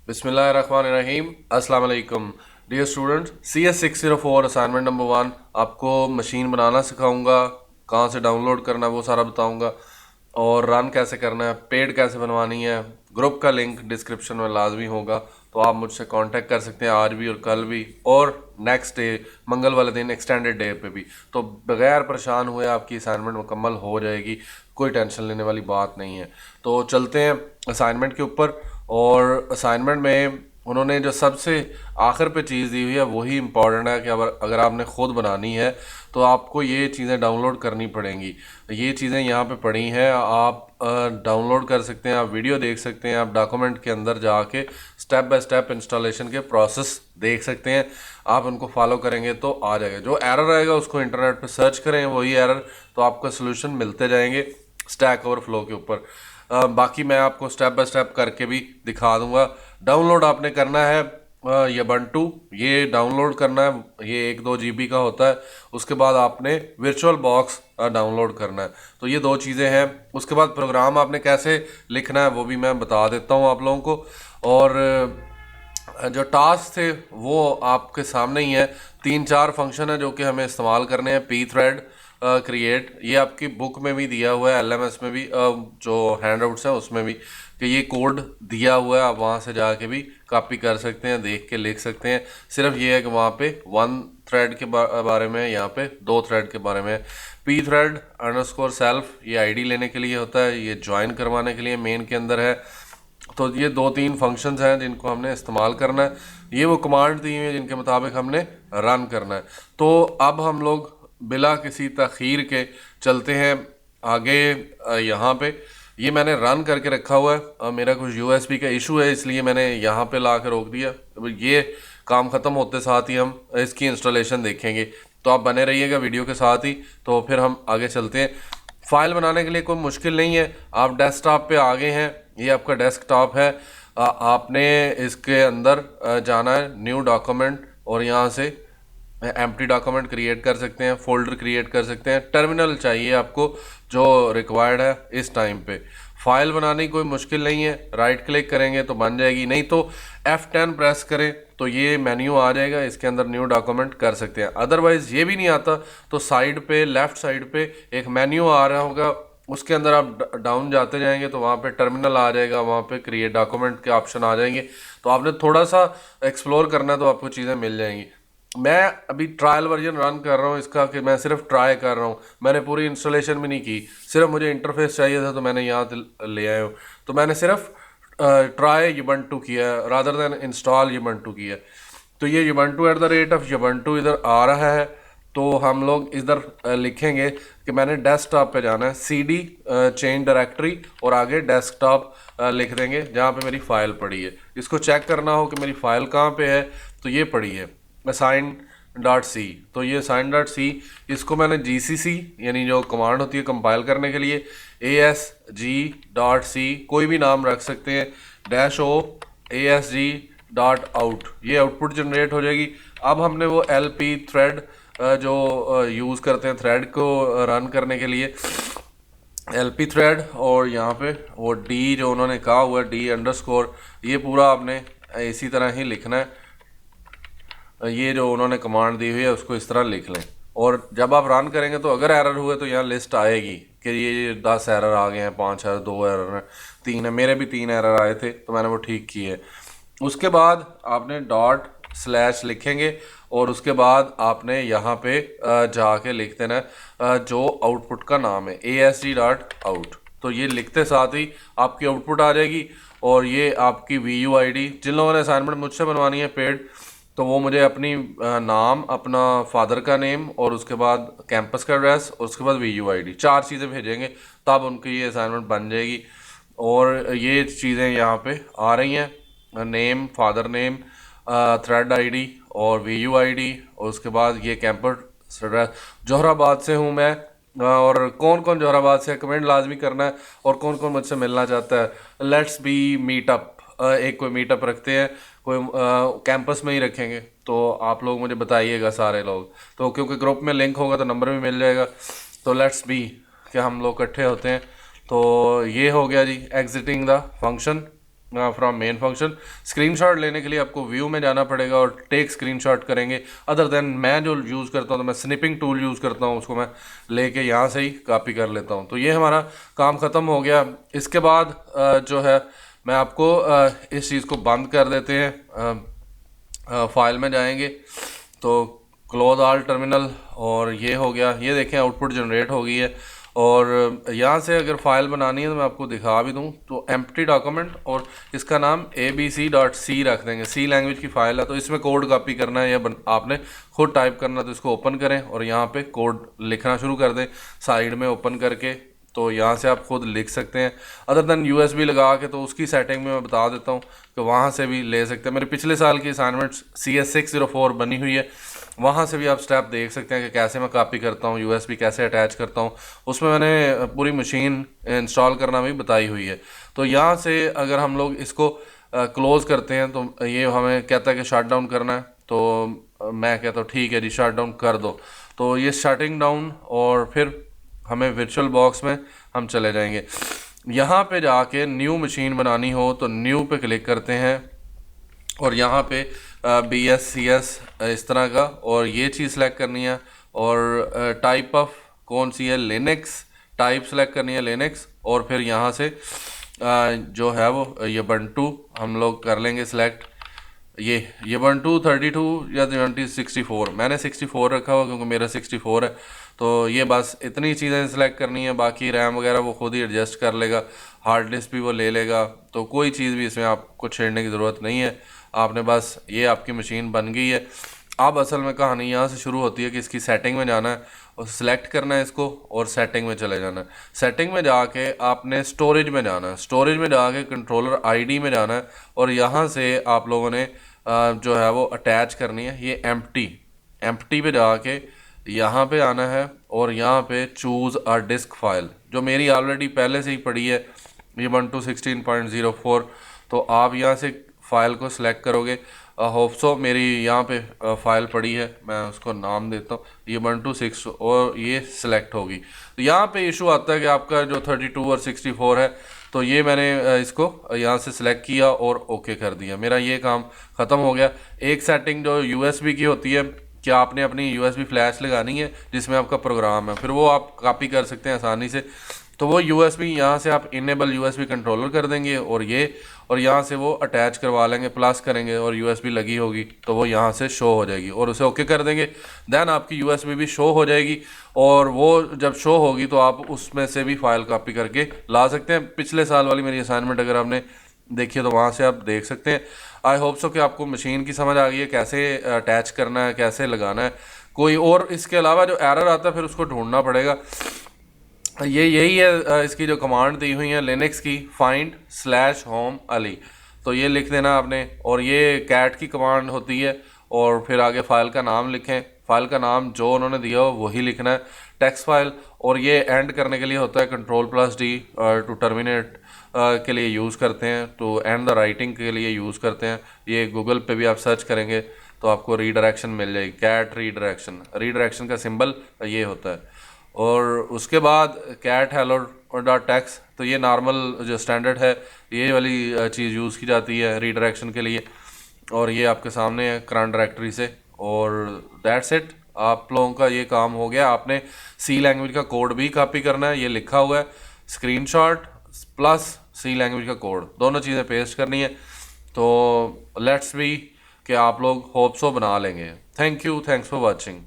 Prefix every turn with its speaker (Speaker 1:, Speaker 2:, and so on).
Speaker 1: बिस्मिल्लाहिर्रहमानिर्रहीम। अस्सलाम वालेकुम dear students. CS604 assignment number 1 आपको मशीन बनाना सिखाऊंगा, कहाँ से डाउनलोड करना है वो सारा बताऊंगा, और रन कैसे करना है, पेड कैसे बनवानी है। ग्रुप का लिंक डिस्क्रिप्शन में लाजमी होगा, तो आप मुझसे कांटेक्ट कर सकते हैं आज भी और कल भी और नेक्स्ट डे मंगल वाले दिन एक्सटेंडेड डे पे भी। तो बगैर परेशान हुए आपकी असाइनमेंट मुकम्मल हो जाएगी, कोई टेंशन लेने वाली बात नहीं है। तो चलते हैं असाइनमेंट के ऊपर। और असाइनमेंट में उन्होंने जो सबसे आखिर पे चीज़ दी हुई है वही इम्पॉर्टेंट है कि अगर आपने ख़ुद बनानी है तो आपको ये चीज़ें डाउनलोड करनी पड़ेंगी। ये चीज़ें यहाँ पे पड़ी हैं, आप डाउनलोड कर सकते हैं, आप वीडियो देख सकते हैं, आप डॉक्यूमेंट के अंदर जाके स्टेप बाय स्टेप इंस्टॉलेशन के प्रोसेस देख सकते हैं। आप उनको फॉलो करेंगे तो आ जाएगा। जो एरर आएगा उसको इंटरनेट पे सर्च करें, वही एरर, तो आपको सोल्यूशन मिलते जाएंगे स्टैक ओवरफ्लो के ऊपर। बाकी मैं आपको स्टेप बाय स्टेप करके भी दिखा दूंगा। डाउनलोड आपने करना है यबंटू, ये डाउनलोड करना है, ये 1-2 GB का होता है। उसके बाद आपने वर्चुअल बॉक्स डाउनलोड करना है। तो ये दो चीज़ें हैं। उसके बाद प्रोग्राम आपने कैसे लिखना है वो भी मैं बता देता हूँ आप लोगों को। और जो टास्क थे वो आपके सामने ही है। 3-4 फंक्शन है जो कि हमें इस्तेमाल करने हैं। पी थ्रेड क्रिएट, ये आपकी बुक में भी दिया हुआ है, LMS में भी, जो हैंड आउट्स हैं उसमें भी, कि ये कोड दिया हुआ है। आप वहाँ से जाके भी कॉपी कर सकते हैं, देख के लिख सकते हैं। सिर्फ ये है कि वहाँ पे 1 थ्रेड के बारे में, यहाँ पे 2 थ्रेड के बारे में। पी थ्रेड अंडरस्कोर सेल्फ, ये आईडी लेने के लिए होता है, ये ज्वाइन करवाने के लिए मेन के अंदर है। तो ये 2-3 फंक्शंस हैं जिनको हमने इस्तेमाल करना है। ये वो कमांड दी हुई है जिनके मुताबिक हमने रन करना है। तो अब हम लोग बिला किसी तखीर के चलते हैं आगे। यहाँ पे ये मैंने रन करके रखा हुआ है। मेरा कुछ USB का इशू है, इसलिए मैंने यहाँ पे ला के रोक दिया। अब ये काम ख़त्म होते साथ ही हम इसकी इंस्टॉलेशन देखेंगे, तो आप बने रहिएगा वीडियो के साथ ही। तो फिर हम आगे चलते हैं। फाइल बनाने के लिए कोई मुश्किल नहीं है। आप डेस्कटॉप पे आ गए हैं, ये आपका डेस्कटॉप है। आपने इसके अंदर जाना है, न्यू डॉक्यूमेंट, और यहाँ से एम्प्टी डॉक्यूमेंट क्रिएट कर सकते हैं, फोल्डर क्रिएट कर सकते हैं। टर्मिनल चाहिए आपको जो रिक्वायर्ड है इस टाइम पे। फाइल बनाने की कोई मुश्किल नहीं है, राइट क्लिक करेंगे तो बन जाएगी, नहीं तो F10 प्रेस करें तो ये मेन्यू आ जाएगा, इसके अंदर न्यू डॉक्यूमेंट कर सकते हैं। अदरवाइज़ ये भी नहीं आता तो साइड पे, लेफ़्ट साइड पे एक मेन्यू आ रहा होगा, उसके अंदर आप डाउन जाते जाएंगे तो वहाँ पे टर्मिनल आ जाएगा, वहाँ पे क्रिएट डॉक्यूमेंट के ऑप्शन आ जाएंगे। तो आपने थोड़ा सा एक्सप्लोर करना है तो आपको चीज़ें मिल जाएंगी। मैं अभी ट्रायल वर्जन रन कर रहा हूँ इसका, कि मैं सिर्फ ट्राई कर रहा हूँ, मैंने पूरी इंस्टॉलेशन भी नहीं की। सिर्फ मुझे इंटरफेस चाहिए था तो मैंने यहाँ ले आया हूँ। तो मैंने सिर्फ ट्राई युबंटू किया है रादर देन इंस्टॉल युबंटू किया है। तो ये yubantu@yubantu इधर आ रहा है। तो हम लोग इधर लिखेंगे कि मैंने डेस्कटॉप पे जाना है, CD चेंज डायरेक्टरी, और आगे डेस्कटॉप लिख देंगे जहाँ पे मेरी फ़ाइल पड़ी है। इसको चेक करना हो कि मेरी फ़ाइल कहाँ पे है, तो ये पड़ी है assign.c। तो ये assign.c, इसको मैंने GCC यानी जो कमांड होती है कंपाइल करने के लिए, ASG.c, कोई भी नाम रख सकते हैं, -o ASG.out, ये आउटपुट जनरेट हो जाएगी। अब हमने वो LP थ्रेड जो यूज़ करते हैं थ्रेड को रन करने के लिए, LP थ्रेड, और यहाँ पे वो D जो उन्होंने कहा हुआ है, D_, ये पूरा आपने इसी तरह ही लिखना है। ये जो उन्होंने कमांड दी हुई है उसको इस तरह लिख लें, और जब आप रन करेंगे तो अगर एरर हुए तो यहाँ लिस्ट आएगी कि ये 10 एरर आ गए हैं, 5 एरर, 2 एरर हैं, 3 है। मेरे भी 3 एरर आए थे तो मैंने वो ठीक किए। उसके बाद आपने ./ लिखेंगे, और उसके बाद आपने यहाँ पे जाके लिख देना जो आउटपुट का नाम है, ASG.out। तो ये लिखते साथ ही आपकी आउटपुट आ जाएगी। और ये आपकी VUID, जिन लोगों ने असाइनमेंट मुझसे बनवानी है पेड, तो वो मुझे अपनी नाम, अपना फादर का नेम, और उसके बाद कैंपस का एड्रेस, और उसके बाद VUID, 4 चीज़ें भेजेंगे, तब उनकी ये असाइनमेंट बन जाएगी। और ये चीज़ें यहाँ पे आ रही हैं, name, father name, thread ID और VUID, और उसके बाद ये कैंपस एड्रेस। जोहराबाद से हूँ मैं, और कौन कौन जोहराबाद से, कमेंट लाजमी करना है, और कौन कौन मुझसे मिलना चाहता है। लेट्स बी मीटअप, एक कोई मीटअप रखते हैं, कोई कैंपस में ही रखेंगे, तो आप लोग मुझे बताइएगा सारे लोग, तो क्योंकि ग्रुप में लिंक होगा तो नंबर भी मिल जाएगा। तो लेट्स बी कि हम लोग इकट्ठे होते हैं। तो ये हो गया जी exiting the function. From main function. Screenshot लेने के लिए आपको व्यू में जाना पड़ेगा और टेक स्क्रीनशॉट करेंगे। अदर देन मैं जो यूज़ करता हूँ तो मैं स्निपिंग टूल यूज़ करता हूँ, उसको मैं लेके यहाँ से ही कॉपी कर लेता हूँ। तो ये हमारा काम ख़त्म हो गया। इसके बाद जो है मैं आपको इस चीज़ को बंद कर देते हैं। फाइल में जाएंगे तो क्लोज ऑल टर्मिनल, और ये हो गया। ये देखें आउटपुट जनरेट हो गई है। और यहाँ से अगर फाइल बनानी है तो मैं आपको दिखा भी दूँ तो एम्प्टी डॉक्यूमेंट, और इसका नाम abc.c रख देंगे। सी लैंग्वेज की फ़ाइल है तो इसमें कोड कॉपी करना है या आपने खुद टाइप करना, तो इसको ओपन करें और यहाँ पे कोड लिखना शुरू कर दें साइड में ओपन करके। तो यहाँ से आप खुद लिख सकते हैं। अदर देन USB लगा के, तो उसकी सेटिंग में मैं बता देता हूँ कि वहाँ से भी ले सकते हैं। मेरे पिछले साल की असाइनमेंट CS604 बनी हुई है, वहाँ से भी आप स्टेप देख सकते हैं कि कैसे मैं कॉपी करता हूँ, USB कैसे अटैच करता हूँ। उसमें मैंने पूरी मशीन इंस्टॉल करना भी बताई हुई है। तो यहाँ से अगर हम लोग इसको क्लोज़ करते हैं तो ये हमें कहता है कि शट डाउन करना है। तो मैं कहता हूँ ठीक है जी, शट डाउन कर दो। तो ये शटिंग डाउन, और फिर हमें वर्चुअल बॉक्स में हम चले जाएंगे। यहाँ पे जाके न्यू मशीन बनानी हो तो न्यू पे क्लिक करते हैं, और यहाँ पे BSCS इस तरह का, और ये चीज़ सेलेक्ट करनी है। और टाइप ऑफ कौन सी है, लिनक्स टाइप सेलेक्ट करनी है, लिनक्स। और फिर यहाँ से जो है वो ये बंटू हम लोग कर लेंगे सिलेक्ट। ये बंटू 32 या 64, मैंने 64 रखा हुआ क्योंकि मेरा 64 है। तो ये बस इतनी चीज़ें सेलेक्ट करनी है, बाकी रैम वगैरह वो खुद ही एडजस्ट कर लेगा, हार्ड डिस्क भी वो ले लेगा। तो कोई चीज़ भी इसमें आपको छेड़ने की ज़रूरत नहीं है। आपने बस, ये आपकी मशीन बन गई है। अब असल में कहानी यहाँ से शुरू होती है कि इसकी सेटिंग में जाना है और सिलेक्ट करना है इसको, और सेटिंग में चले जाना है। सेटिंग में जाके आपने स्टोरेज में जाना है, स्टोरेज में जाके कंट्रोलर ID में जाना है, और यहाँ से आप लोगों ने जो है वो अटैच करनी है ये एम्प्टी पे जाके यहाँ पे आना है, और यहाँ पे चूज़ अ डिस्क फाइल, जो मेरी ऑलरेडी पहले से ही पड़ी है, ये 12.16.04। तो आप यहाँ से फ़ाइल को सिलेक्ट करोगे। होप सो मेरी यहाँ पे फ़ाइल पड़ी है, मैं उसको नाम देता हूँ, ये 126, और ये सिलेक्ट होगी। तो यहाँ पे इशू आता है कि आपका जो 32 और 64 है। तो ये मैंने इसको यहाँ से सिलेक्ट किया और ओके कर दिया, मेरा ये काम ख़त्म हो गया। एक सेटिंग जो USB की होती है कि आपने अपनी USB फ्लैश लगानी है जिसमें आपका प्रोग्राम है, फिर वो आप कॉपी कर सकते हैं आसानी से। तो वो USB यहाँ से आप इनेबल USB कंट्रोलर कर देंगे, और यहाँ से वो अटैच करवा लेंगे, प्लस करेंगे और USB लगी होगी तो वो यहाँ से शो हो जाएगी, और उसे ओके कर देंगे। देन आपकी USB भी शो हो जाएगी, और वो जब शो होगी तो आप उसमें से भी फाइल कॉपी करके ला सकते हैं। पिछले साल वाली मेरी असाइनमेंट अगर आपने देखिए तो वहाँ से आप देख सकते हैं। आई होप सो कि आपको मशीन की समझ आ गई है, कैसे अटैच करना है, कैसे लगाना है। कोई और इसके अलावा जो एरर आता है फिर उसको ढूंढना पड़ेगा। यही है इसकी जो कमांड दी हुई है लिनक्स की, find/home अली, तो ये लिख देना आपने। और ये कैट की कमांड होती है, और फिर आगे फाइल का नाम लिखें, फाइल का नाम जो उन्होंने दिया हो वही लिखना है, टेक्स्ट फाइल। और ये एंड करने के लिए होता है Ctrl+D, टू टर्मिनेट के लिए यूज़ करते हैं, टू एंड द राइटिंग के लिए यूज़ करते हैं। ये गूगल पे भी आप सर्च करेंगे तो आपको रीडायरेक्शन मिल जाएगी, कैट रीडायरेक्शन का सिंबल ये होता है। और उसके बाद कैट हेलो डॉट टेक्स्ट, तो ये नॉर्मल जो स्टैंडर्ड है ये वाली चीज़ यूज़ की जाती है रीडायरेक्शन के लिए। और ये आपके सामने है करंट डायरेक्टरी से, और दैट्स इट, आप लोगों का ये काम हो गया। आपने सी लैंग्वेज का कोड भी कॉपी करना है, ये लिखा हुआ है, स्क्रीनशॉट प्लस सी लैंग्वेज का कोड, दोनों चीज़ें पेस्ट करनी है। तो लेट्स बी कि आप लोग होप सो बना लेंगे। Thank you, thanks for watching.